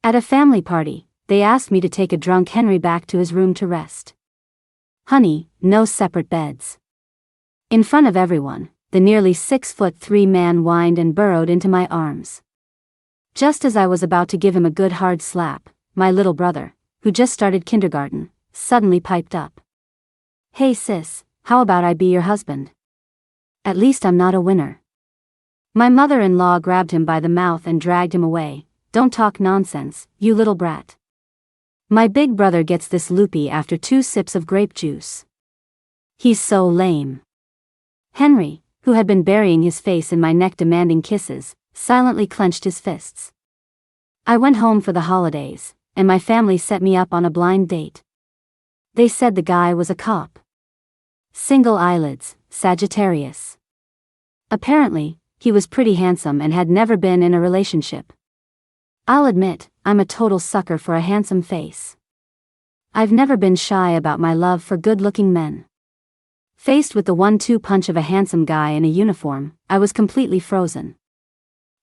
At a family party, they asked me to take a drunk Henry back to his room to rest. Honey, no separate beds. In front of everyone, the nearly 6'3" man whined and burrowed into my arms. Just as I was about to give him a good hard slap, my little brother, who just started kindergarten, suddenly piped up. Hey sis, how about I be your husband? At least I'm not a winner. My mother-in-law grabbed him by the mouth and dragged him away. Don't talk nonsense, you little brat. My big brother gets this loopy after 2 sips of grape juice. He's so lame. Henry, who had been burying his face in my neck demanding kisses, silently clenched his fists. I went home for the holidays, and my family set me up on a blind date. They said the guy was a cop. Single eyelids, Sagittarius. Apparently, he was pretty handsome and had never been in a relationship. I'll admit, I'm a total sucker for a handsome face. I've never been shy about my love for good-looking men. Faced with the 1-2 punch of a handsome guy in a uniform, I was completely frozen.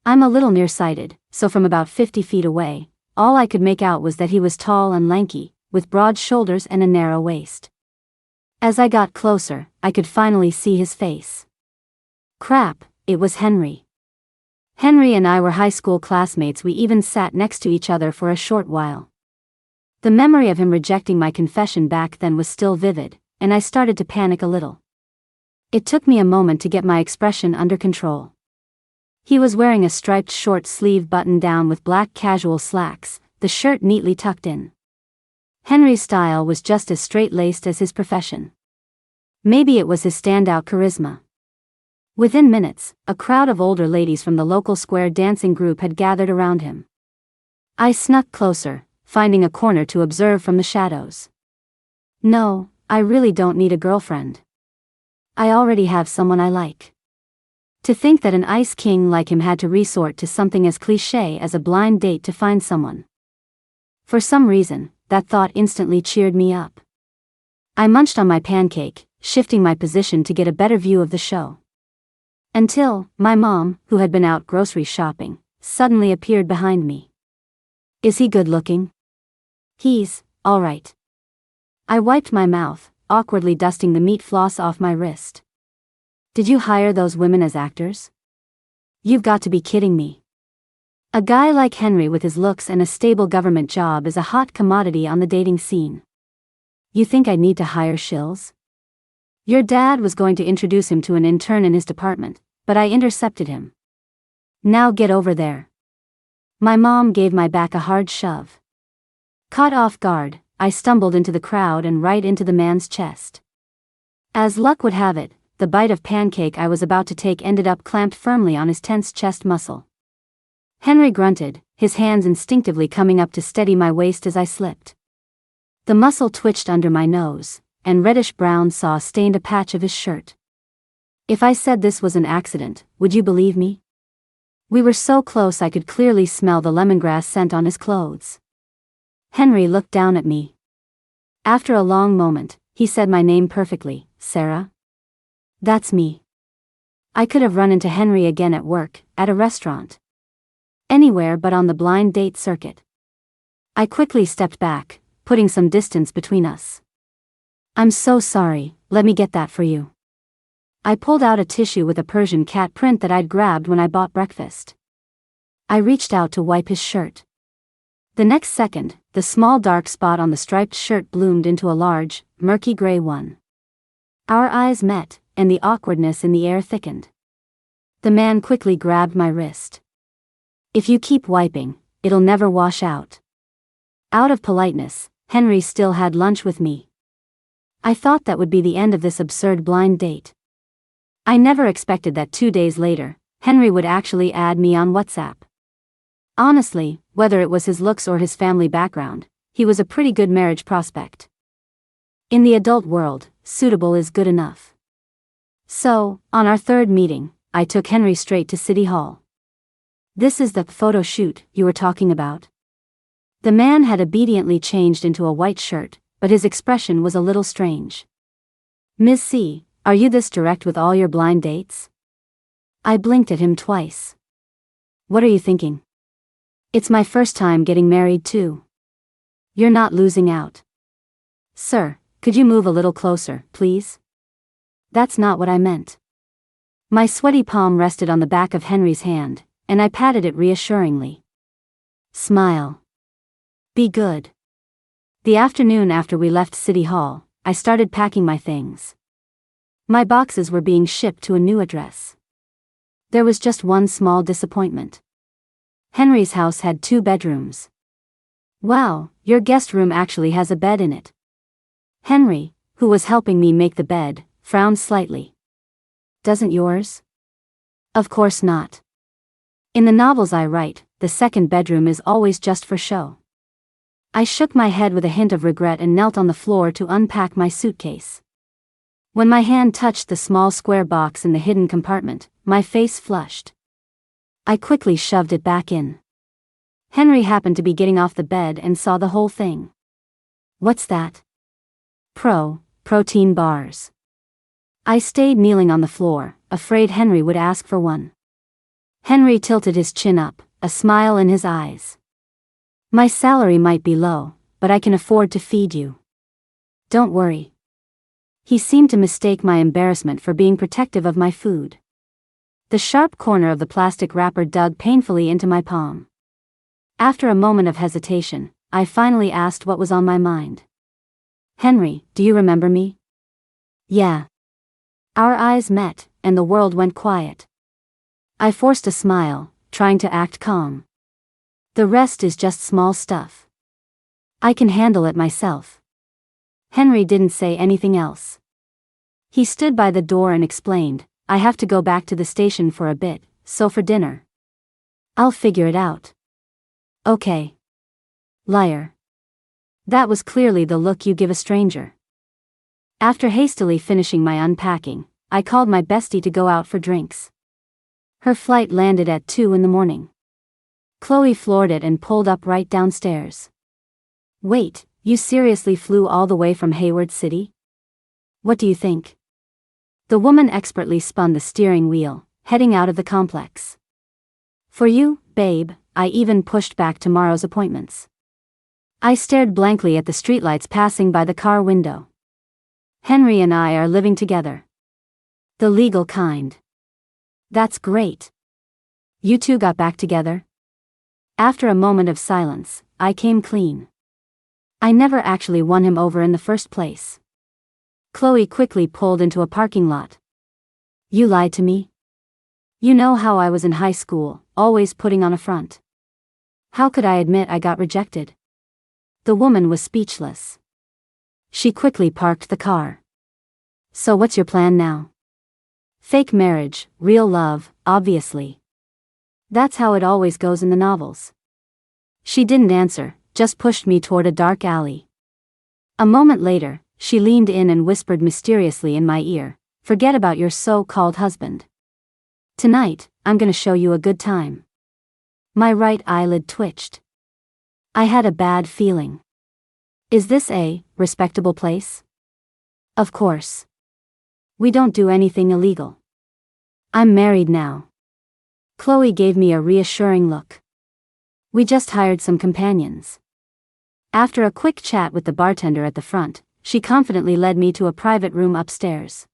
I'm a little nearsighted, so from about 50 feet away, all I could make out was that he was tall and lanky, with broad shoulders and a narrow waist. As I got closer, I could finally see his face. Crap, it was Henry. Henry and I were high school classmates. We even sat next to each other for a short while. The memory of him rejecting my confession back then was still vivid, and I started to panic a little. It took me a moment to get my expression under control. He was wearing a striped short-sleeve button-down with black casual slacks, the shirt neatly tucked in. Henry's style was just as straight-laced as his profession. Maybe it was his standout charisma. Within minutes, a crowd of older ladies from the local square dancing group had gathered around him. I snuck closer, finding a corner to observe from the shadows. No, I really don't need a girlfriend. I already have someone I like. To think that an ice king like him had to resort to something as cliché as a blind date to find someone. For some reason, that thought instantly cheered me up. I munched on my pancake, shifting my position to get a better view of the show. Until, my mom, who had been out grocery shopping, suddenly appeared behind me. Is he good looking? He's, all right. I wiped my mouth, awkwardly dusting the meat floss off my wrist. Did you hire those women as actors? You've got to be kidding me. A guy like Henry with his looks and a stable government job is a hot commodity on the dating scene. You think I'd need to hire shills? Your dad was going to introduce him to an intern in his department, but I intercepted him. Now get over there. My mom gave my back a hard shove. Caught off guard, I stumbled into the crowd and right into the man's chest. As luck would have it, the bite of pancake I was about to take ended up clamped firmly on his tense chest muscle. Henry grunted, his hands instinctively coming up to steady my waist as I slipped. The muscle twitched under my nose, and reddish-brown sauce stained a patch of his shirt. If I said this was an accident, would you believe me? We were so close I could clearly smell the lemongrass scent on his clothes. Henry looked down at me. After a long moment, he said my name perfectly, Sarah. That's me. I could have run into Henry again at work, at a restaurant. Anywhere but on the blind date circuit. I quickly stepped back, putting some distance between us. I'm so sorry, let me get that for you. I pulled out a tissue with a Persian cat print that I'd grabbed when I bought breakfast. I reached out to wipe his shirt. The next second, the small dark spot on the striped shirt bloomed into a large, murky gray one. Our eyes met, and the awkwardness in the air thickened. The man quickly grabbed my wrist. If you keep wiping, it'll never wash out. Out of politeness, Henry still had lunch with me. I thought that would be the end of this absurd blind date. I never expected that 2 days later, Henry would actually add me on WhatsApp. Honestly, whether it was his looks or his family background, he was a pretty good marriage prospect. In the adult world, suitable is good enough. So, on our third meeting, I took Henry straight to City Hall. This is the photo shoot you were talking about? The man had obediently changed into a white shirt, but his expression was a little strange. Ms. C, are you this direct with all your blind dates? I blinked at him twice. What are you thinking? It's my first time getting married too. You're not losing out. Sir, could you move a little closer, please? That's not what I meant. My sweaty palm rested on the back of Henry's hand, and I patted it reassuringly. Smile. Be good. The afternoon after we left City Hall, I started packing my things. My boxes were being shipped to a new address. There was just one small disappointment. Henry's house had 2 bedrooms. Wow, your guest room actually has a bed in it. Henry, who was helping me make the bed, frowned slightly. Doesn't yours? Of course not. In the novels I write, the second bedroom is always just for show. I shook my head with a hint of regret and knelt on the floor to unpack my suitcase. When my hand touched the small square box in the hidden compartment, my face flushed. I quickly shoved it back in. Henry happened to be getting off the bed and saw the whole thing. What's that? Protein bars. I stayed kneeling on the floor, afraid Henry would ask for one. Henry tilted his chin up, a smile in his eyes. My salary might be low, but I can afford to feed you. Don't worry. He seemed to mistake my embarrassment for being protective of my food. The sharp corner of the plastic wrapper dug painfully into my palm. After a moment of hesitation, I finally asked what was on my mind. Henry, do you remember me? Yeah. Our eyes met, and the world went quiet. I forced a smile, trying to act calm. The rest is just small stuff. I can handle it myself. Henry didn't say anything else. He stood by the door and explained, I have to go back to the station for a bit, so for dinner. I'll figure it out. Okay. Liar. That was clearly the look you give a stranger. After hastily finishing my unpacking, I called my bestie to go out for drinks. Her flight landed at 2 in the morning. Chloe floored it and pulled up right downstairs. Wait, you seriously flew all the way from Hayward City? What do you think? The woman expertly spun the steering wheel, heading out of the complex. For you, babe, I even pushed back tomorrow's appointments. I stared blankly at the streetlights passing by the car window. Henry and I are living together. The legal kind. That's great. You two got back together? After a moment of silence, I came clean. I never actually won him over in the first place. Chloe quickly pulled into a parking lot. You lied to me? You know how I was in high school, always putting on a front. How could I admit I got rejected? The woman was speechless. She quickly parked the car. So what's your plan now? Fake marriage, real love, obviously. That's how it always goes in the novels. She didn't answer, just pushed me toward a dark alley. A moment later, she leaned in and whispered mysteriously in my ear, forget about your so-called husband. Tonight, I'm gonna show you a good time. My right eyelid twitched. I had a bad feeling. Is this a respectable place? Of course. We don't do anything illegal. I'm married now. Chloe gave me a reassuring look. We just hired some companions. After a quick chat with the bartender at the front, she confidently led me to a private room upstairs.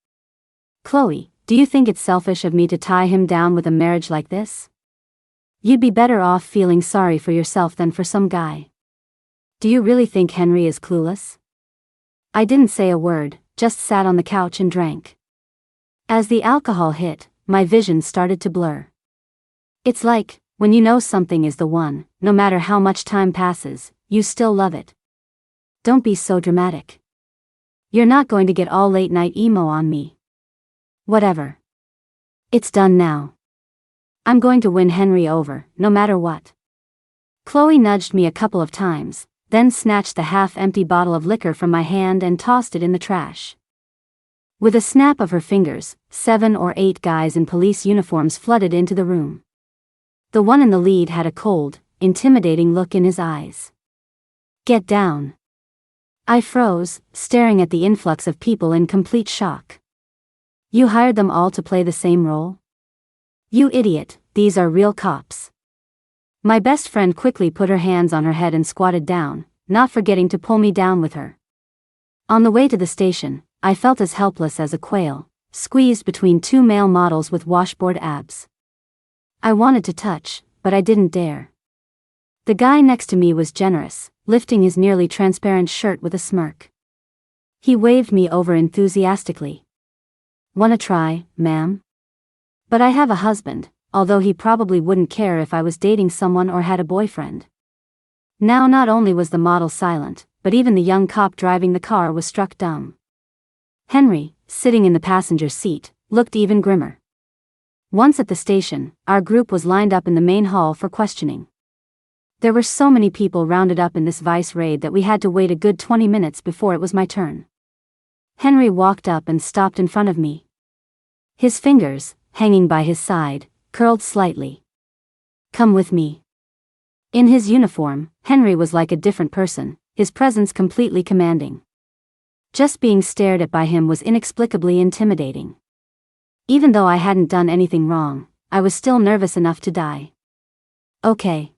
Chloe, do you think it's selfish of me to tie him down with a marriage like this? You'd be better off feeling sorry for yourself than for some guy. Do you really think Henry is clueless? I didn't say a word, just sat on the couch and drank. As the alcohol hit, my vision started to blur. It's like, when you know something is the one, no matter how much time passes, you still love it. Don't be so dramatic. You're not going to get all late night emo on me. Whatever. It's done now. I'm going to win Henry over, no matter what. Chloe nudged me a couple of times, then snatched the half-empty bottle of liquor from my hand and tossed it in the trash. With a snap of her fingers, 7 or 8 guys in police uniforms flooded into the room. The one in the lead had a cold, intimidating look in his eyes. Get down. I froze, staring at the influx of people in complete shock. You hired them all to play the same role? You idiot, these are real cops. My best friend quickly put her hands on her head and squatted down, not forgetting to pull me down with her. On the way to the station, I felt as helpless as a quail, squeezed between two male models with washboard abs. I wanted to touch, but I didn't dare. The guy next to me was generous, lifting his nearly transparent shirt with a smirk. He waved me over enthusiastically. "Wanna try, ma'am?" But I have a husband, although he probably wouldn't care if I was dating someone or had a boyfriend. Now not only was the model silent, but even the young cop driving the car was struck dumb. Henry, sitting in the passenger seat, looked even grimmer. Once at the station, our group was lined up in the main hall for questioning. There were so many people rounded up in this vice raid that we had to wait a good 20 minutes before it was my turn. Henry walked up and stopped in front of me. His fingers, hanging by his side, curled slightly. "Come with me." In his uniform, Henry was like a different person, his presence completely commanding. Just being stared at by him was inexplicably intimidating. Even though I hadn't done anything wrong, I was still nervous enough to die. "Okay."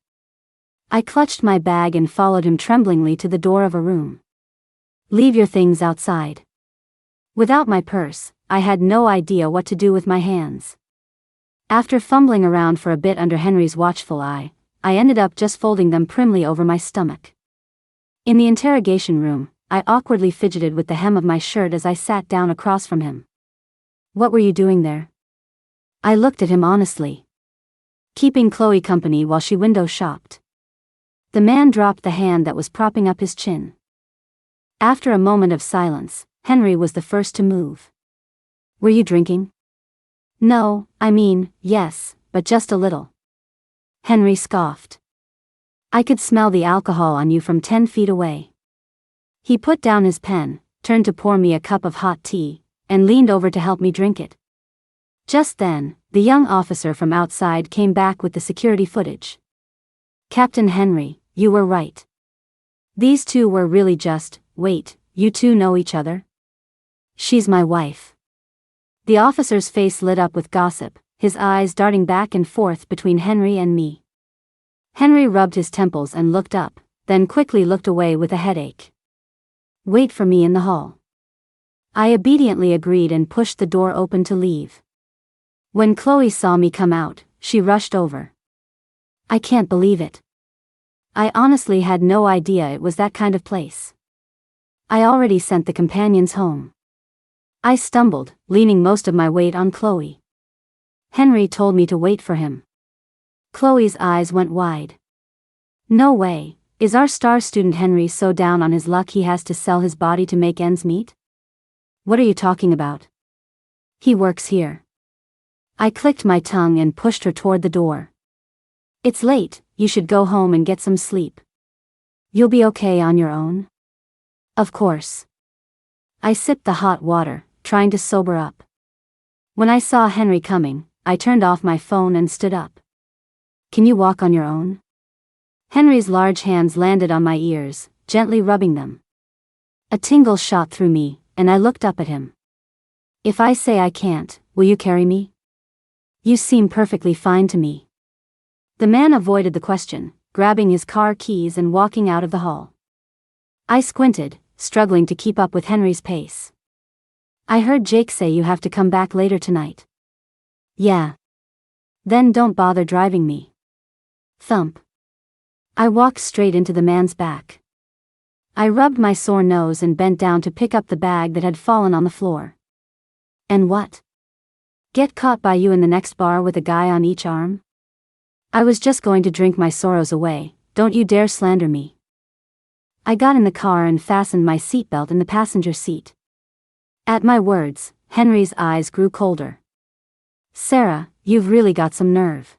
I clutched my bag and followed him tremblingly to the door of a room. "Leave your things outside." Without my purse, I had no idea what to do with my hands. After fumbling around for a bit under Henry's watchful eye, I ended up just folding them primly over my stomach. In the interrogation room, I awkwardly fidgeted with the hem of my shirt as I sat down across from him. "What were you doing there?" I looked at him honestly. "Keeping Chloe company while she window shopped." The man dropped the hand that was propping up his chin. After a moment of silence, Henry was the first to move. "Were you drinking?" "No, I mean, yes, but just a little." Henry scoffed. "I could smell the alcohol on you from 10 feet away." He put down his pen, turned to pour me a cup of hot tea, and leaned over to help me drink it. Just then, the young officer from outside came back with the security footage. "Captain Henry, you were right. These two were really just, wait, you two know each other?" "She's my wife." The officer's face lit up with gossip, his eyes darting back and forth between Henry and me. Henry rubbed his temples and looked up, then quickly looked away with a headache. "Wait for me in the hall." I obediently agreed and pushed the door open to leave. When Chloe saw me come out, she rushed over. "I can't believe it." I honestly had no idea it was that kind of place. I already sent the companions home. I stumbled, leaning most of my weight on Chloe. Henry told me to wait for him. Chloe's eyes went wide. "No way, is our star student Henry so down on his luck he has to sell his body to make ends meet? What are you talking about?" "He works here." I clicked my tongue and pushed her toward the door. "It's late, you should go home and get some sleep." "You'll be okay on your own?" "Of course." I sipped the hot water, trying to sober up. When I saw Henry coming, I turned off my phone and stood up. "Can you walk on your own?" Henry's large hands landed on my ears, gently rubbing them. A tingle shot through me, and I looked up at him. "If I say I can't, will you carry me?" "You seem perfectly fine to me." The man avoided the question, grabbing his car keys and walking out of the hall. I squinted, struggling to keep up with Henry's pace. "I heard Jake say you have to come back later tonight." "Yeah." "Then don't bother driving me." Thump. I walked straight into the man's back. I rubbed my sore nose and bent down to pick up the bag that had fallen on the floor. "And what? Get caught by you in the next bar with a guy on each arm?" "I was just going to drink my sorrows away, don't you dare slander me." I got in the car and fastened my seatbelt in the passenger seat. At my words, Henry's eyes grew colder. "Sarah, you've really got some nerve.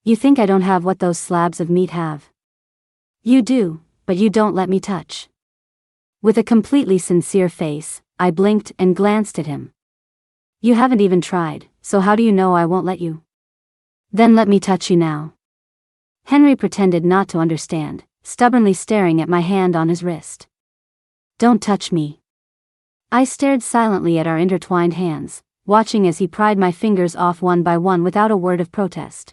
You think I don't have what those slabs of meat have?" "You do, but you don't let me touch." With a completely sincere face, I blinked and glanced at him. "You haven't even tried, so how do you know I won't let you?" "Then let me touch you now." Henry pretended not to understand, stubbornly staring at my hand on his wrist. "Don't touch me." I stared silently at our intertwined hands, watching as he pried my fingers off one by one without a word of protest.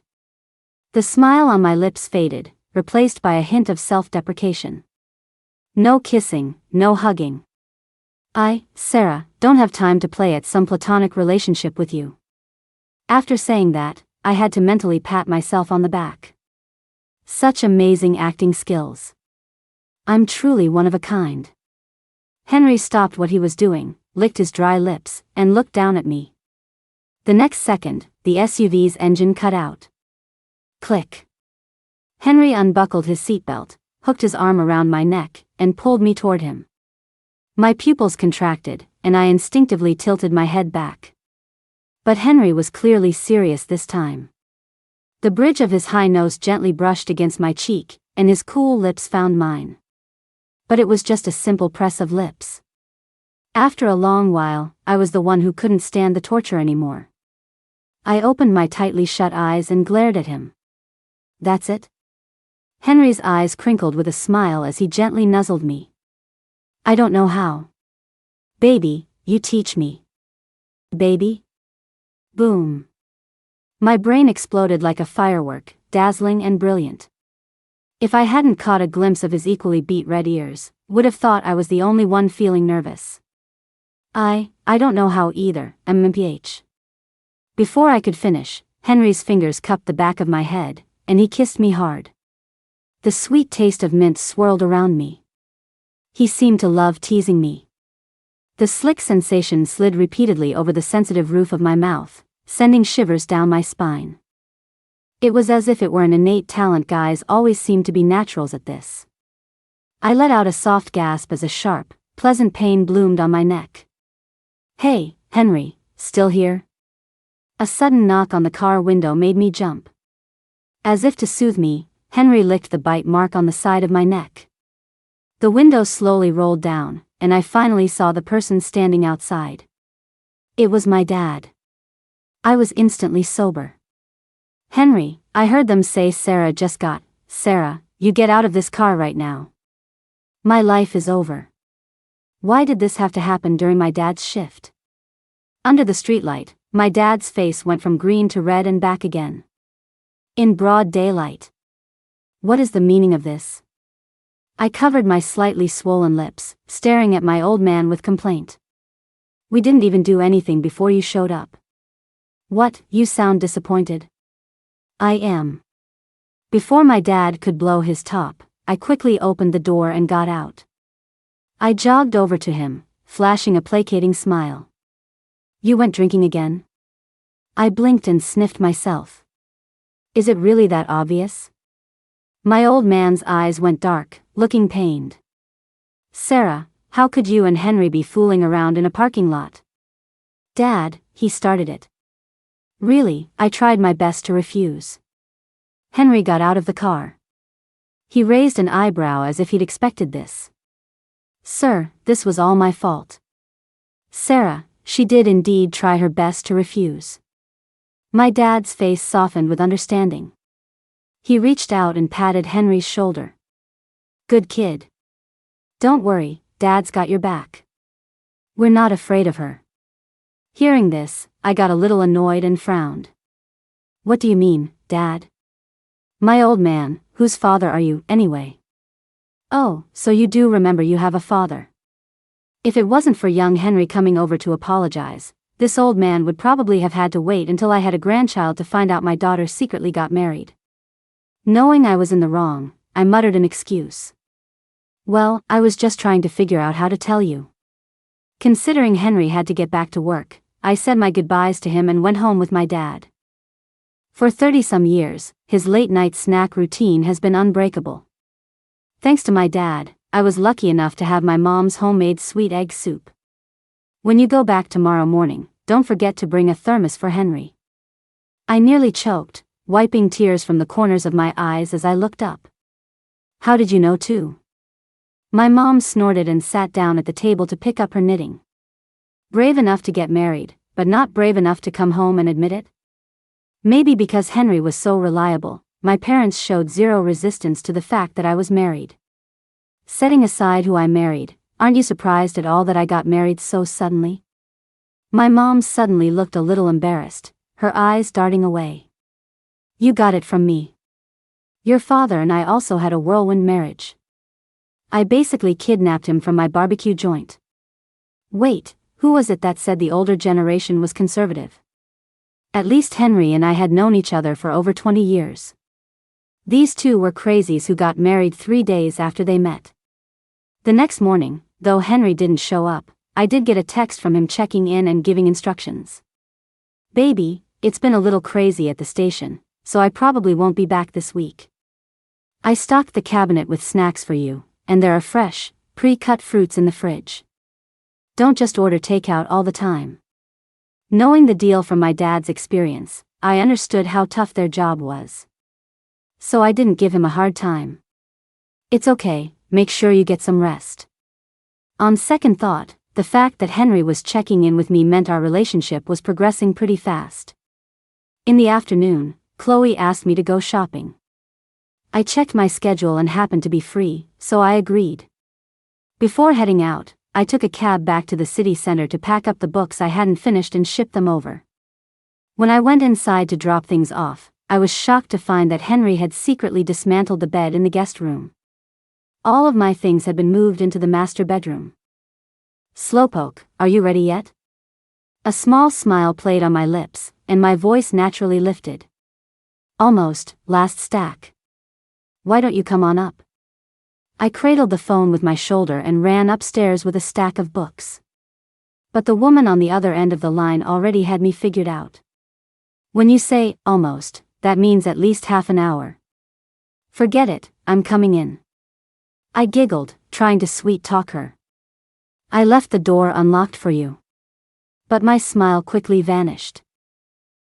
The smile on my lips faded, replaced by a hint of self-deprecation. No kissing, no hugging. Sarah, don't have time to play at some platonic relationship with you. After saying that, I had to mentally pat myself on the back. Such amazing acting skills. I'm truly one of a kind. Henry stopped what he was doing, licked his dry lips, and looked down at me. The next second, the SUV's engine cut out. Click. Henry unbuckled his seatbelt, hooked his arm around my neck, and pulled me toward him. My pupils contracted, and I instinctively tilted my head back. But Henry was clearly serious this time. The bridge of his high nose gently brushed against my cheek, and his cool lips found mine. But it was just a simple press of lips. After a long while, I was the one who couldn't stand the torture anymore. I opened my tightly shut eyes and glared at him. That's it? Henry's eyes crinkled with a smile as he gently nuzzled me. I don't know how. Baby, you teach me. Baby? Boom. My brain exploded like a firework, dazzling and brilliant. If I hadn't caught a glimpse of his equally beat red ears, would have thought I was the only one feeling nervous. I don't know how either, MPH. Before I could finish, Henry's fingers cupped the back of my head, and he kissed me hard. The sweet taste of mint swirled around me. He seemed to love teasing me. The slick sensation slid repeatedly over the sensitive roof of my mouth, sending shivers down my spine. It was as if it were an innate talent guys always seemed to be naturals at this. I let out a soft gasp as a sharp, pleasant pain bloomed on my neck. Hey, Henry, still here? A sudden knock on the car window made me jump. As if to soothe me, Henry licked the bite mark on the side of my neck. The window slowly rolled down, and I finally saw the person standing outside. It was my dad. I was instantly sober. Henry, I heard them say Sarah just got. Sarah, you get out of this car right now. My life is over. Why did this have to happen during my dad's shift? Under the streetlight, my dad's face went from green to red and back again. In broad daylight. What is the meaning of this? I covered my slightly swollen lips, staring at my old man with complaint. We didn't even do anything before you showed up. What, you sound disappointed? I am. Before my dad could blow his top, I quickly opened the door and got out. I jogged over to him, flashing a placating smile. You went drinking again? I blinked and sniffed myself. Is it really that obvious? My old man's eyes went dark, looking pained. Sarah, how could you and Henry be fooling around in a parking lot? Dad, he started it. Really, I tried my best to refuse. Henry got out of the car. He raised an eyebrow as if he'd expected this. Sir, this was all my fault. Sarah, she did indeed try her best to refuse. My dad's face softened with understanding. He reached out and patted Henry's shoulder. Good kid. Don't worry, Dad's got your back. We're not afraid of her. Hearing this, I got a little annoyed and frowned. What do you mean, Dad? My old man, whose father are you, anyway? Oh, so you do remember you have a father. If it wasn't for young Henry coming over to apologize, this old man would probably have had to wait until I had a grandchild to find out my daughter secretly got married. Knowing I was in the wrong, I muttered an excuse. Well, I was just trying to figure out how to tell you. Considering Henry had to get back to work, I said my goodbyes to him and went home with my dad. For 30-some years, his late-night snack routine has been unbreakable. Thanks to my dad, I was lucky enough to have my mom's homemade sweet egg soup. When you go back tomorrow morning, don't forget to bring a thermos for Henry. I nearly choked, wiping tears from the corners of my eyes as I looked up. How did you know too? My mom snorted and sat down at the table to pick up her knitting. Brave enough to get married, but not brave enough to come home and admit it? Maybe because Henry was so reliable, my parents showed zero resistance to the fact that I was married. Setting aside who I married, aren't you surprised at all that I got married so suddenly? My mom suddenly looked a little embarrassed, her eyes darting away. You got it from me. Your father and I also had a whirlwind marriage. I basically kidnapped him from my barbecue joint. Wait, who was it that said the older generation was conservative? At least Henry and I had known each other for over 20 years. These two were crazies who got married 3 days after they met. The next morning, though Henry didn't show up, I did get a text from him checking in and giving instructions. Baby, it's been a little crazy at the station, so I probably won't be back this week. I stocked the cabinet with snacks for you, and there are fresh, pre-cut fruits in the fridge. Don't just order takeout all the time. Knowing the deal from my dad's experience, I understood how tough their job was. So I didn't give him a hard time. It's okay, make sure you get some rest. On second thought, the fact that Henry was checking in with me meant our relationship was progressing pretty fast. In the afternoon, Chloe asked me to go shopping. I checked my schedule and happened to be free, so I agreed. Before heading out, I took a cab back to the city center to pack up the books I hadn't finished and ship them over. When I went inside to drop things off, I was shocked to find that Henry had secretly dismantled the bed in the guest room. All of my things had been moved into the master bedroom. Slowpoke, are you ready yet? A small smile played on my lips, and my voice naturally lifted. Almost, last stack. Why don't you come on up? I cradled the phone with my shoulder and ran upstairs with a stack of books. But the woman on the other end of the line already had me figured out. When you say, almost, that means at least half an hour. Forget it, I'm coming in. I giggled, trying to sweet-talk her. I left the door unlocked for you. But my smile quickly vanished.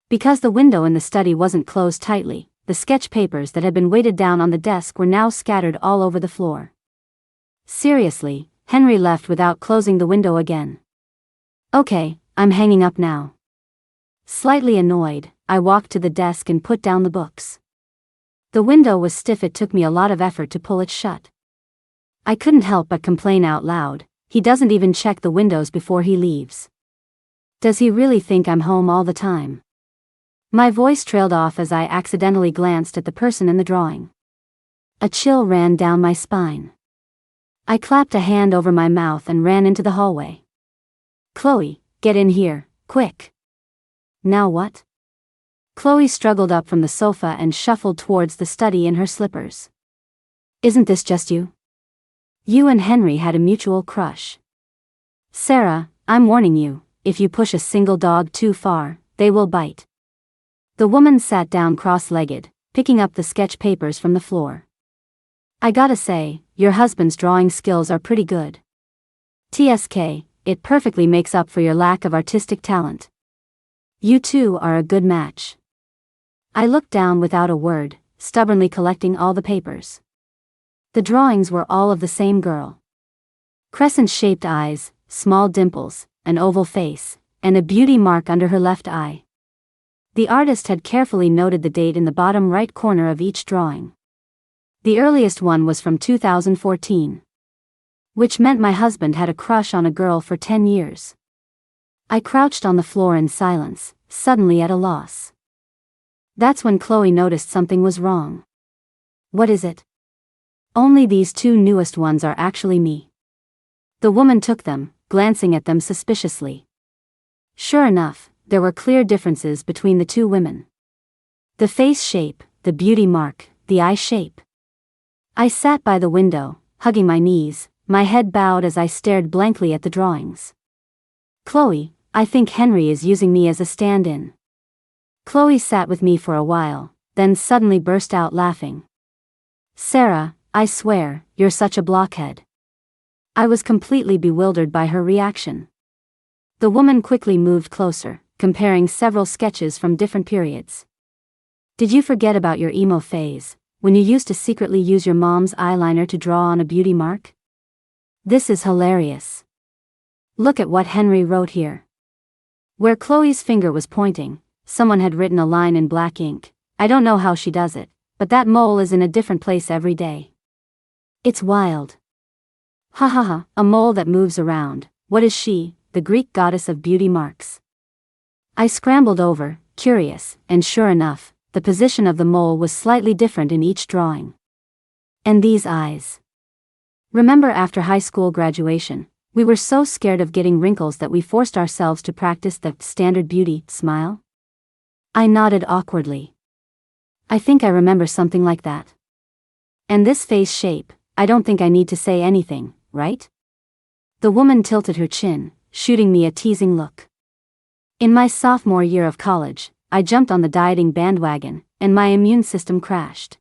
Because the window in the study wasn't closed tightly, the sketch papers that had been weighted down on the desk were now scattered all over the floor. Seriously, Henry left without closing the window again. Okay, I'm hanging up now. Slightly annoyed, I walked to the desk and put down the books. The window was stiff. It took me a lot of effort to pull it shut. I couldn't help but complain out loud, he doesn't even check the windows before he leaves. Does he really think I'm home all the time? My voice trailed off as I accidentally glanced at the person in the drawing. A chill ran down my spine. I clapped a hand over my mouth and ran into the hallway. Chloe, get in here, quick. Now what? Chloe struggled up from the sofa and shuffled towards the study in her slippers. Isn't this just you? You and Henry had a mutual crush. Sarah, I'm warning you, if you push a single dog too far, they will bite. The woman sat down cross-legged, picking up the sketch papers from the floor. I gotta say, your husband's drawing skills are pretty good. TSK, it perfectly makes up for your lack of artistic talent. You two are a good match. I looked down without a word, stubbornly collecting all the papers. The drawings were all of the same girl. Crescent-shaped eyes, small dimples, an oval face, and a beauty mark under her left eye. The artist had carefully noted the date in the bottom right corner of each drawing. The earliest one was from 2014. Which meant my husband had a crush on a girl for 10 years. I crouched on the floor in silence, suddenly at a loss. That's when Chloe noticed something was wrong. What is it? Only these two newest ones are actually me. The woman took them, glancing at them suspiciously. Sure enough, there were clear differences between the two women. The face shape, the beauty mark, the eye shape. I sat by the window, hugging my knees, my head bowed as I stared blankly at the drawings. Chloe, I think Henry is using me as a stand-in. Chloe sat with me for a while, then suddenly burst out laughing. Sarah, I swear, you're such a blockhead. I was completely bewildered by her reaction. The woman quickly moved closer, comparing several sketches from different periods. Did you forget about your emo phase, when you used to secretly use your mom's eyeliner to draw on a beauty mark? This is hilarious. Look at what Henry wrote here. Where Chloe's finger was pointing, someone had written a line in black ink. I don't know how she does it, but that mole is in a different place every day. It's wild. Ha ha ha, a mole that moves around. What is she, the Greek goddess of beauty marks? I scrambled over, curious, and sure enough, the position of the mole was slightly different in each drawing. And these eyes. Remember after high school graduation, we were so scared of getting wrinkles that we forced ourselves to practice the standard beauty smile? I nodded awkwardly. I think I remember something like that. And this face shape, I don't think I need to say anything, right? The woman tilted her chin, shooting me a teasing look. In my sophomore year of college, I jumped on the dieting bandwagon, and my immune system crashed.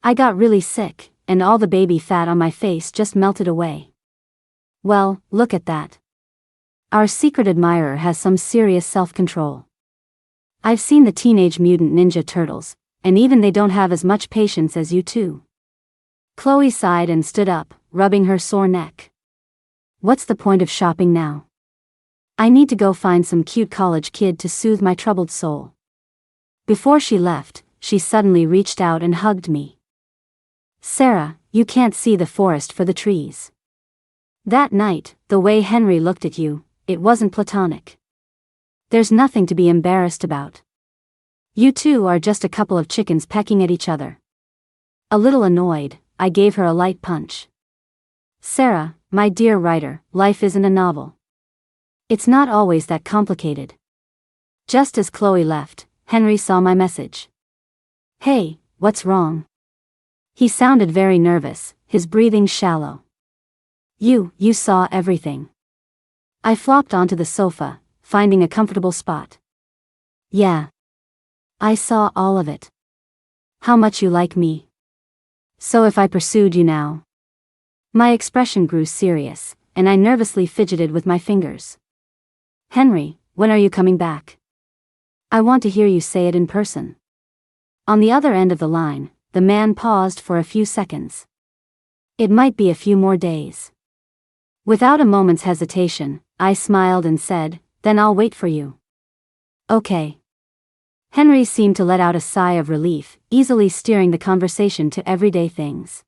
I got really sick, and all the baby fat on my face just melted away. Well, look at that. Our secret admirer has some serious self-control. I've seen the Teenage Mutant Ninja Turtles, and even they don't have as much patience as you two. Chloe sighed and stood up, rubbing her sore neck. What's the point of shopping now? I need to go find some cute college kid to soothe my troubled soul. Before she left, she suddenly reached out and hugged me. Sarah, you can't see the forest for the trees. That night, the way Henry looked at you, it wasn't platonic. There's nothing to be embarrassed about. You two are just a couple of chickens pecking at each other. A little annoyed, I gave her a light punch. Sarah, my dear writer, life isn't a novel. It's not always that complicated. Just as Chloe left, Henry saw my message. Hey, what's wrong? He sounded very nervous, his breathing shallow. You saw everything. I flopped onto the sofa, finding a comfortable spot. Yeah. I saw all of it. How much you like me. So if I pursued you now? My expression grew serious, and I nervously fidgeted with my fingers. Henry, when are you coming back? I want to hear you say it in person. On the other end of the line, the man paused for a few seconds. It might be a few more days. Without a moment's hesitation, I smiled and said, then I'll wait for you. Okay. Henry seemed to let out a sigh of relief, easily steering the conversation to everyday things.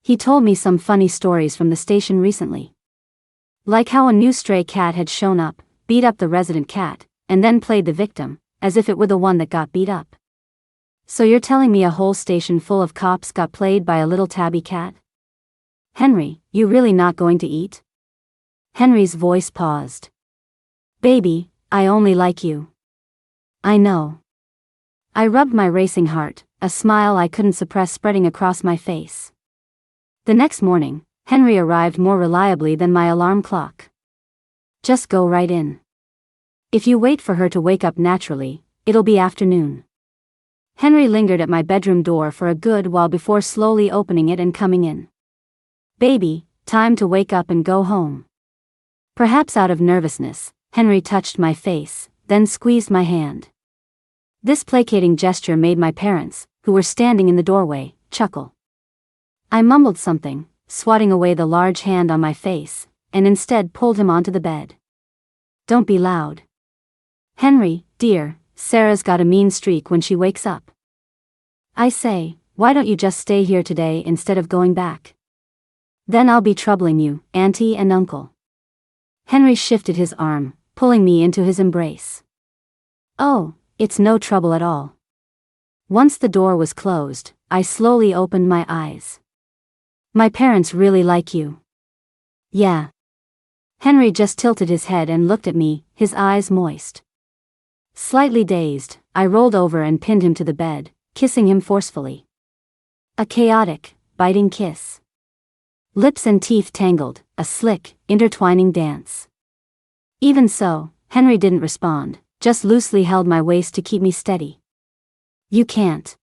He told me some funny stories from the station recently. Like how a new stray cat had shown up, beat up the resident cat, and then played the victim, as if it were the one that got beat up. So you're telling me a whole station full of cops got played by a little tabby cat? Henry, you really not going to eat? Henry's voice paused. Baby, I only like you. I know. I rubbed my racing heart, a smile I couldn't suppress spreading across my face. The next morning, Henry arrived more reliably than my alarm clock. Just go right in. If you wait for her to wake up naturally, it'll be afternoon. Henry lingered at my bedroom door for a good while before slowly opening it and coming in. Baby, time to wake up and go home. Perhaps out of nervousness, Henry touched my face, then squeezed my hand. This placating gesture made my parents, who were standing in the doorway, chuckle. I mumbled something, swatting away the large hand on my face, and instead pulled him onto the bed. Don't be loud. Henry, dear, Sarah's got a mean streak when she wakes up. I say, why don't you just stay here today instead of going back? Then I'll be troubling you, Auntie and Uncle. Henry shifted his arm, pulling me into his embrace. Oh, it's no trouble at all. Once the door was closed, I slowly opened my eyes. My parents really like you. Yeah. Henry just tilted his head and looked at me, his eyes moist. Slightly dazed, I rolled over and pinned him to the bed, kissing him forcefully. A chaotic, biting kiss. Lips and teeth tangled, a slick, intertwining dance. Even so, Henry didn't respond, just loosely held my waist to keep me steady. You can't.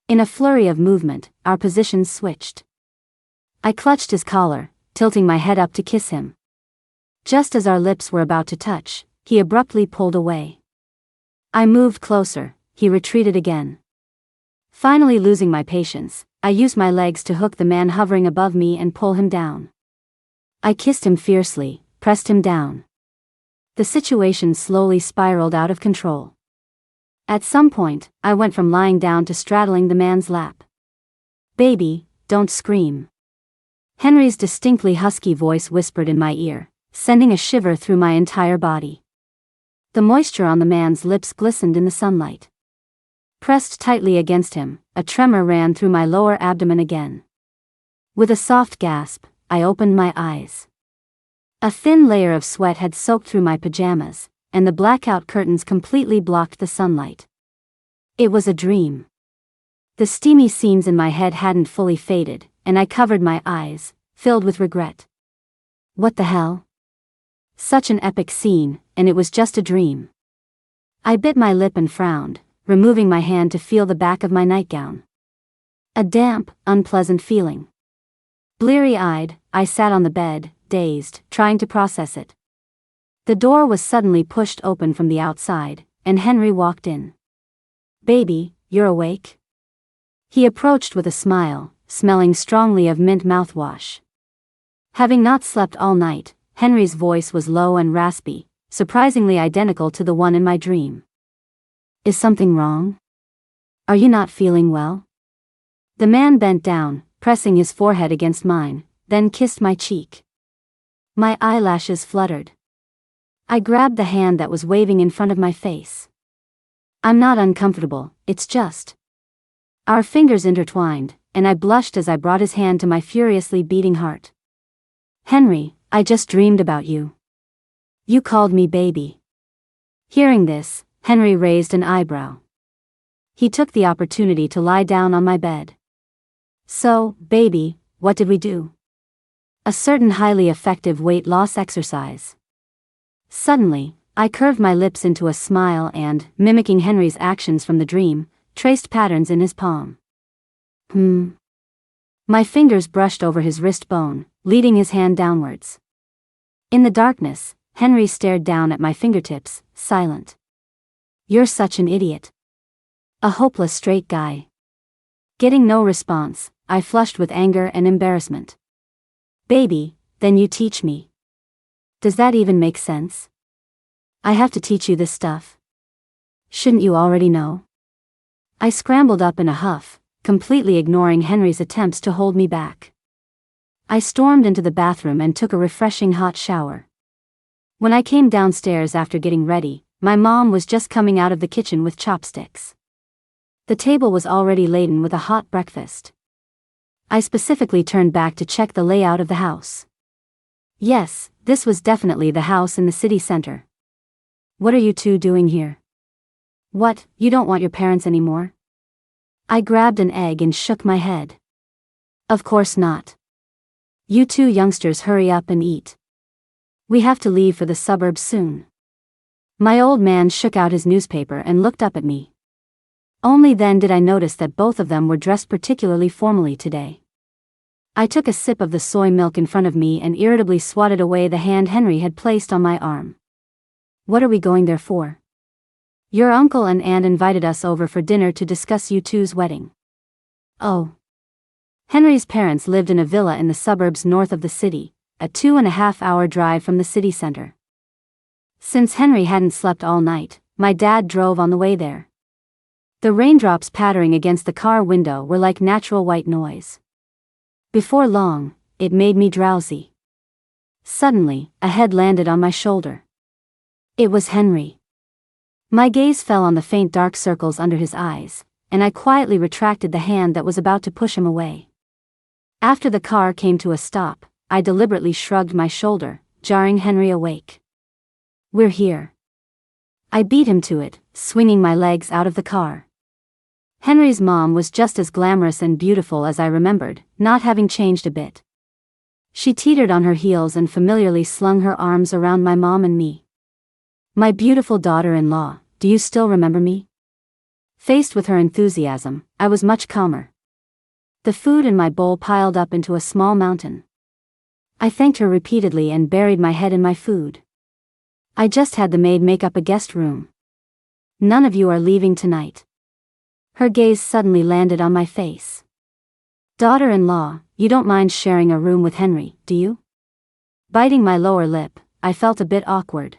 In a flurry of movement, our positions switched. I clutched his collar, tilting my head up to kiss him. Just as our lips were about to touch, he abruptly pulled away. I moved closer, he retreated again. Finally losing my patience, I used my legs to hook the man hovering above me and pull him down. I kissed him fiercely, pressed him down. The situation slowly spiraled out of control. At some point, I went from lying down to straddling the man's lap. Baby, don't scream. Henry's distinctly husky voice whispered in my ear, sending a shiver through my entire body. The moisture on the man's lips glistened in the sunlight. Pressed tightly against him, a tremor ran through my lower abdomen again. With a soft gasp, I opened my eyes. A thin layer of sweat had soaked through my pajamas, and the blackout curtains completely blocked the sunlight. It was a dream. The steamy scenes in my head hadn't fully faded, and I covered my eyes, filled with regret. What the hell? Such an epic scene, and it was just a dream. I bit my lip and frowned, removing my hand to feel the back of my nightgown. A damp, unpleasant feeling. Bleary-eyed, I sat on the bed, dazed, trying to process it. The door was suddenly pushed open from the outside, and Henry walked in. "Baby, you're awake?" He approached with a smile, smelling strongly of mint mouthwash. Having not slept all night, Henry's voice was low and raspy, surprisingly identical to the one in my dream. "Is something wrong? Are you not feeling well?" The man bent down, pressing his forehead against mine, then kissed my cheek. My eyelashes fluttered. I grabbed the hand that was waving in front of my face. "I'm not uncomfortable, it's just..." Our fingers intertwined, and I blushed as I brought his hand to my furiously beating heart. "Henry, I just dreamed about you. You called me baby." Hearing this, Henry raised an eyebrow. He took the opportunity to lie down on my bed. "So, baby, what did we do?" "A certain highly effective weight loss exercise." Suddenly, I curved my lips into a smile and, mimicking Henry's actions from the dream, traced patterns in his palm. My fingers brushed over his wrist bone, leading his hand downwards. In the darkness, Henry stared down at my fingertips, silent. "You're such an idiot. A hopeless straight guy." Getting no response, I flushed with anger and embarrassment. "Baby, then you teach me. Does that even make sense? I have to teach you this stuff? Shouldn't you already know?" I scrambled up in a huff, completely ignoring Henry's attempts to hold me back. I stormed into the bathroom and took a refreshing hot shower. When I came downstairs after getting ready, my mom was just coming out of the kitchen with chopsticks. The table was already laden with a hot breakfast. I specifically turned back to check the layout of the house. Yes, this was definitely the house in the city center. "What are you two doing here? What, you don't want your parents anymore?" I grabbed an egg and shook my head. "Of course not. You two youngsters hurry up and eat. We have to leave for the suburbs soon." My old man shook out his newspaper and looked up at me. Only then did I notice that both of them were dressed particularly formally today. I took a sip of the soy milk in front of me and irritably swatted away the hand Henry had placed on my arm. "What are we going there for?" "Your uncle and aunt invited us over for dinner to discuss you two's wedding." "Oh." Henry's parents lived in a villa in the suburbs north of the city, a 2.5-hour drive from the city center. Since Henry hadn't slept all night, my dad drove on the way there. The raindrops pattering against the car window were like natural white noise. Before long, it made me drowsy. Suddenly, a head landed on my shoulder. It was Henry. My gaze fell on the faint dark circles under his eyes, and I quietly retracted the hand that was about to push him away. After the car came to a stop, I deliberately shrugged my shoulder, jarring Henry awake. "We're here." I beat him to it, swinging my legs out of the car. Henry's mom was just as glamorous and beautiful as I remembered, not having changed a bit. She teetered on her heels and familiarly slung her arms around my mom and me. "My beautiful daughter-in-law, do you still remember me?" Faced with her enthusiasm, I was much calmer. The food in my bowl piled up into a small mountain. I thanked her repeatedly and buried my head in my food. "I just had the maid make up a guest room. None of you are leaving tonight." Her gaze suddenly landed on my face. "Daughter-in-law, you don't mind sharing a room with Henry, do you?" Biting my lower lip, I felt a bit awkward.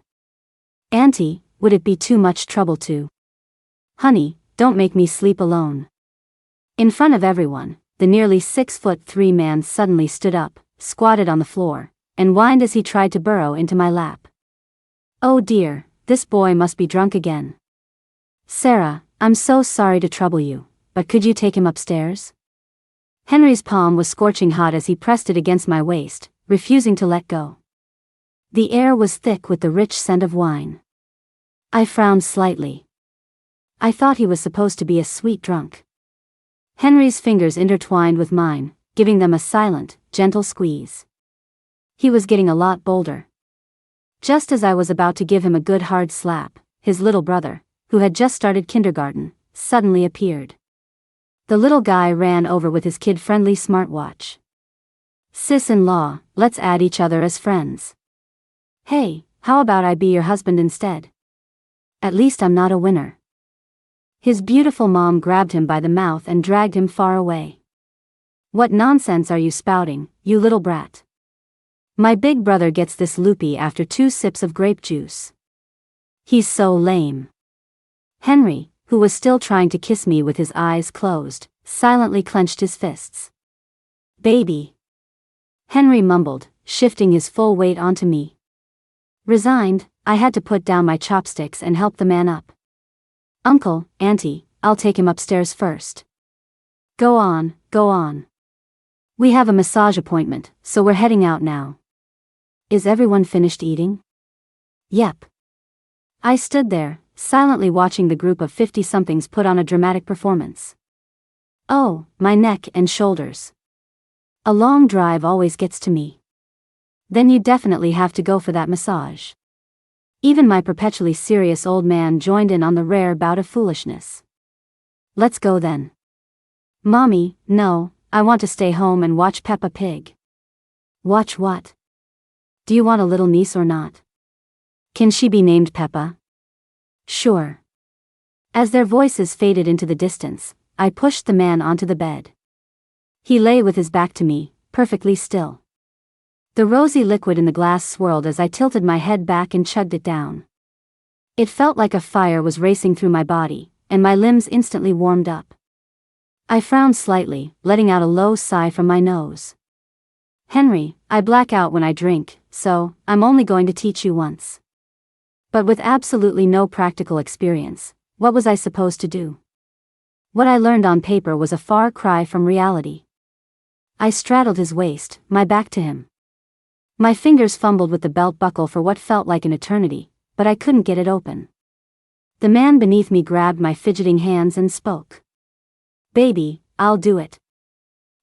"Auntie, would it be too much trouble to..." "Honey, don't make me sleep alone." In front of everyone, the nearly 6'3" man suddenly stood up, squatted on the floor, and whined as he tried to burrow into my lap. Oh dear, this boy must be drunk again. "Sarah, I'm so sorry to trouble you, but could you take him upstairs? Henry's palm was scorching hot as he pressed it against my waist, refusing to let go. The air was thick with the rich scent of wine. I frowned slightly. I thought he was supposed to be a sweet drunk. Henry's fingers intertwined with mine, giving them a silent, gentle squeeze. He was getting a lot bolder. Just as I was about to give him a good hard slap, his little brother, who had just started kindergarten, suddenly appeared. The little guy ran over with his kid-friendly smartwatch. Sis-in-law, let's add each other as friends. Hey, how about I be your husband instead? At least I'm not a winner. His beautiful mom grabbed him by the mouth and dragged him far away. What nonsense are you spouting, you little brat? My big brother gets this loopy after 2 sips of grape juice. He's so lame. Henry, who was still trying to kiss me with his eyes closed, silently clenched his fists. Baby. Henry mumbled, shifting his full weight onto me. Resigned, I had to put down my chopsticks and help the man up. Uncle, Auntie, I'll take him upstairs first. Go on, go on. We have a massage appointment, so we're heading out now. Is everyone finished eating? Yep. I stood there, silently watching the group of 50-somethings put on a dramatic performance. Oh, my neck and shoulders. A long drive always gets to me. Then you definitely have to go for that massage. Even my perpetually serious old man joined in on the rare bout of foolishness. Let's go then. Mommy, no, I want to stay home and watch Peppa Pig. Watch what? Do you want a little niece or not? Can she be named Peppa? Sure. As their voices faded into the distance, I pushed the man onto the bed. He lay with his back to me, perfectly still. The rosy liquid in the glass swirled as I tilted my head back and chugged it down. It felt like a fire was racing through my body, and my limbs instantly warmed up. I frowned slightly, letting out a low sigh from my nose. Henry, I black out when I drink, so I'm only going to teach you once. But with absolutely no practical experience, what was I supposed to do? What I learned on paper was a far cry from reality. I straddled his waist, my back to him. My fingers fumbled with the belt buckle for what felt like an eternity, but I couldn't get it open. The man beneath me grabbed my fidgeting hands and spoke. Baby, I'll do it.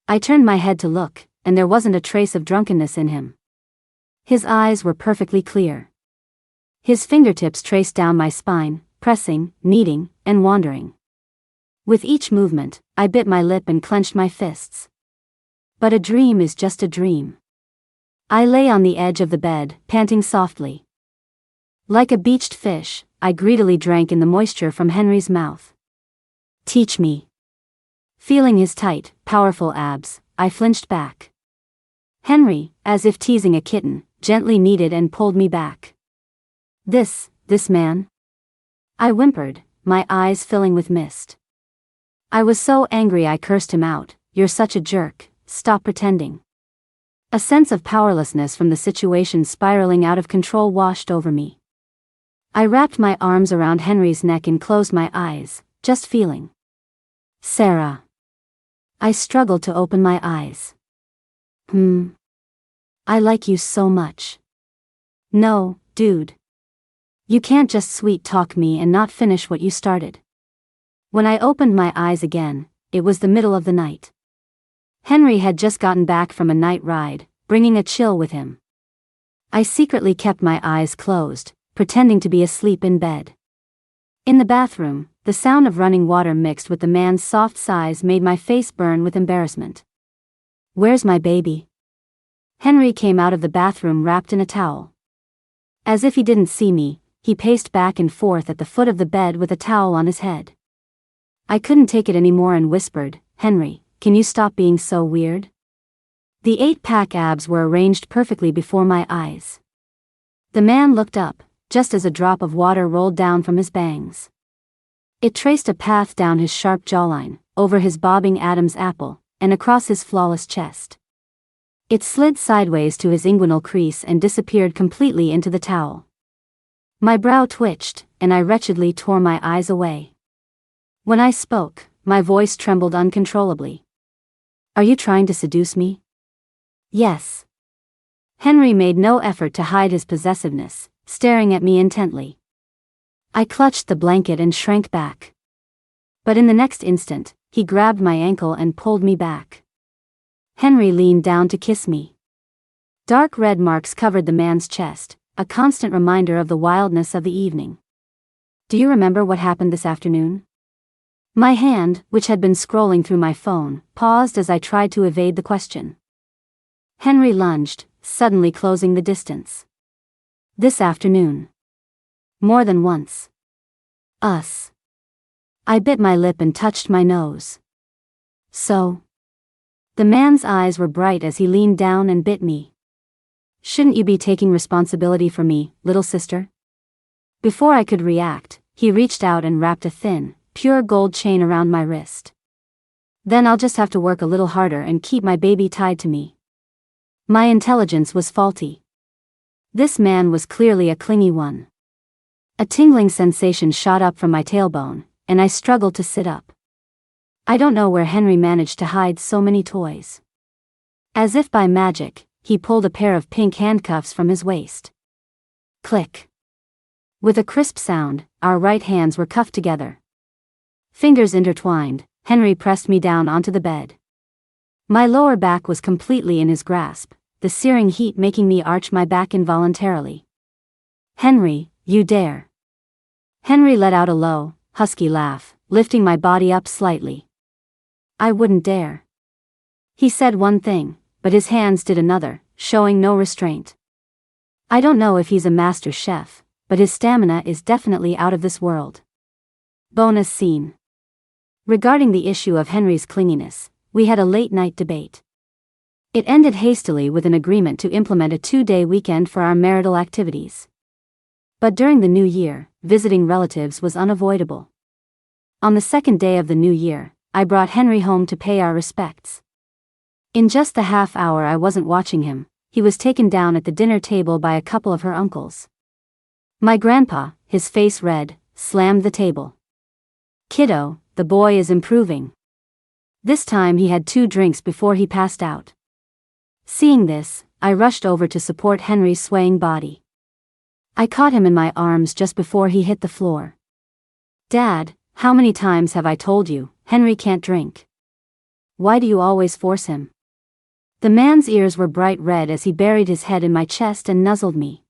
I turned my head to look, and there wasn't a trace of drunkenness in him. His eyes were perfectly clear. His fingertips traced down my spine, pressing, kneading, and wandering. With each movement, I bit my lip and clenched my fists. But a dream is just a dream. I lay on the edge of the bed, panting softly. Like a beached fish, I greedily drank in the moisture from Henry's mouth. Teach me. Feeling his tight, powerful abs, I flinched back. Henry, as if teasing a kitten, gently kneaded and pulled me back. This man? I whimpered, my eyes filling with mist. I was so angry I cursed him out. You're such a jerk, stop pretending. A sense of powerlessness from the situation spiraling out of control washed over me. I wrapped my arms around Henry's neck and closed my eyes, just feeling. Sarah. I struggled to open my eyes. I like you so much. No, dude. You can't just sweet talk me and not finish what you started. When I opened my eyes again, it was the middle of the night. Henry had just gotten back from a night ride, bringing a chill with him. I secretly kept my eyes closed, pretending to be asleep in bed. In the bathroom, the sound of running water mixed with the man's soft sighs made my face burn with embarrassment. Where's my baby? Henry came out of the bathroom wrapped in a towel. As if he didn't see me, he paced back and forth at the foot of the bed with a towel on his head. I couldn't take it anymore and whispered, Henry, can you stop being so weird? The 8-pack abs were arranged perfectly before my eyes. The man looked up, just as a drop of water rolled down from his bangs. It traced a path down his sharp jawline, over his bobbing Adam's apple, and across his flawless chest. It slid sideways to his inguinal crease and disappeared completely into the towel. My brow twitched, and I wretchedly tore my eyes away. When I spoke, my voice trembled uncontrollably. Are you trying to seduce me? Yes. Henry made no effort to hide his possessiveness, staring at me intently. I clutched the blanket and shrank back. But in the next instant, he grabbed my ankle and pulled me back. Henry leaned down to kiss me. Dark red marks covered the man's chest, a constant reminder of the wildness of the evening. Do you remember what happened this afternoon? My hand, which had been scrolling through my phone, paused as I tried to evade the question. Henry lunged, suddenly closing the distance. This afternoon. More than once. Us. I bit my lip and touched my nose. So? The man's eyes were bright as he leaned down and bit me. Shouldn't you be taking responsibility for me, little sister? Before I could react, he reached out and wrapped a thin, pure gold chain around my wrist. Then I'll just have to work a little harder and keep my baby tied to me. My intelligence was faulty. This man was clearly a clingy one. A tingling sensation shot up from my tailbone, and I struggled to sit up. I don't know where Henry managed to hide so many toys. As if by magic, he pulled a pair of pink handcuffs from his waist. Click. With a crisp sound, our right hands were cuffed together. Fingers intertwined, Henry pressed me down onto the bed. My lower back was completely in his grasp, the searing heat making me arch my back involuntarily. Henry, you dare. Henry let out a low, husky laugh, lifting my body up slightly. I wouldn't dare. He said one thing, but his hands did another, showing no restraint. I don't know if he's a master chef, but his stamina is definitely out of this world. Bonus scene. Regarding the issue of Henry's clinginess, we had a late-night debate. It ended hastily with an agreement to implement a 2-day weekend for our marital activities. But during the new year, visiting relatives was unavoidable. On the second day of the new year, I brought Henry home to pay our respects. In just the half hour I wasn't watching him, he was taken down at the dinner table by a couple of her uncles. My grandpa, his face red, slammed the table. Kiddo, the boy is improving. This time he had 2 drinks before he passed out. Seeing this, I rushed over to support Henry's swaying body. I caught him in my arms just before he hit the floor. Dad, how many times have I told you, Henry can't drink? Why do you always force him? The man's ears were bright red as he buried his head in my chest and nuzzled me.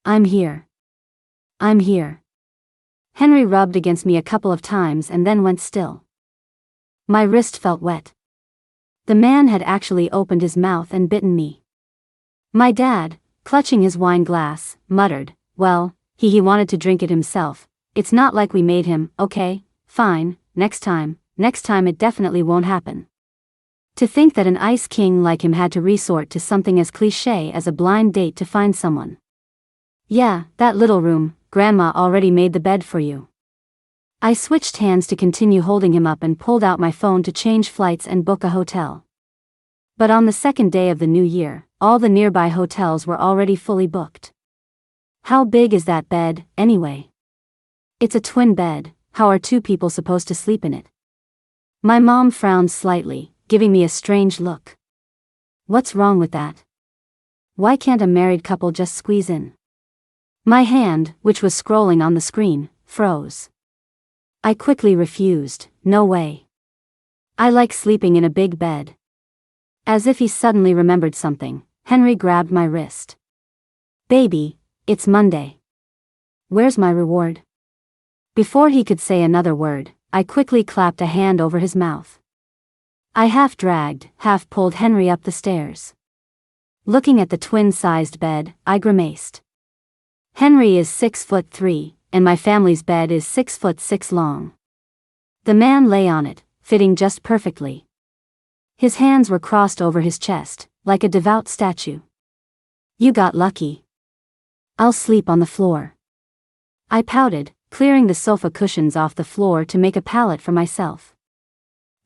I'm here. I'm here. Henry rubbed against me a couple of times and then went still. My wrist felt wet. The man had actually opened his mouth and bitten me. My dad, clutching his wine glass, muttered, well, he wanted to drink it himself. It's not like we made him. Okay, fine, next time it definitely won't happen. To think that an ice king like him had to resort to something as cliché as a blind date to find someone. Yeah, that little room, Grandma already made the bed for you. I switched hands to continue holding him up and pulled out my phone to change flights and book a hotel. But on the second day of the new year, all the nearby hotels were already fully booked. How big is that bed, anyway? It's a twin bed, how are 2 people supposed to sleep in it? My mom frowned slightly, giving me a strange look. What's wrong with that? Why can't a married couple just squeeze in? My hand, which was scrolling on the screen, froze. I quickly refused, no way. I like sleeping in a big bed. As if he suddenly remembered something, Henry grabbed my wrist. Baby, it's Monday. Where's my reward? Before he could say another word, I quickly clapped a hand over his mouth. I half dragged, half pulled Henry up the stairs. Looking at the twin-sized bed, I grimaced. Henry is 6'3", and my family's bed is 6'6" long. The man lay on it, fitting just perfectly. His hands were crossed over his chest, like a devout statue. You got lucky. I'll sleep on the floor. I pouted, clearing the sofa cushions off the floor to make a pallet for myself.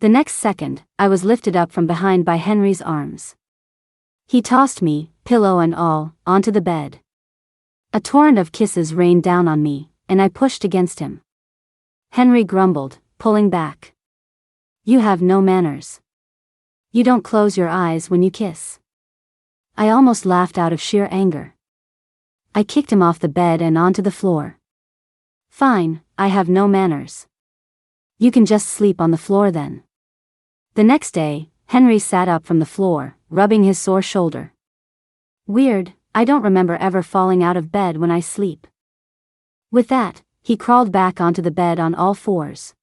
The next second, I was lifted up from behind by Henry's arms. He tossed me, pillow and all, onto the bed. A torrent of kisses rained down on me, and I pushed against him. Henry grumbled, pulling back. You have no manners. You don't close your eyes when you kiss. I almost laughed out of sheer anger. I kicked him off the bed and onto the floor. Fine, I have no manners. You can just sleep on the floor then. The next day, Henry sat up from the floor, rubbing his sore shoulder. Weird, I don't remember ever falling out of bed when I sleep. With that, he crawled back onto the bed on all fours.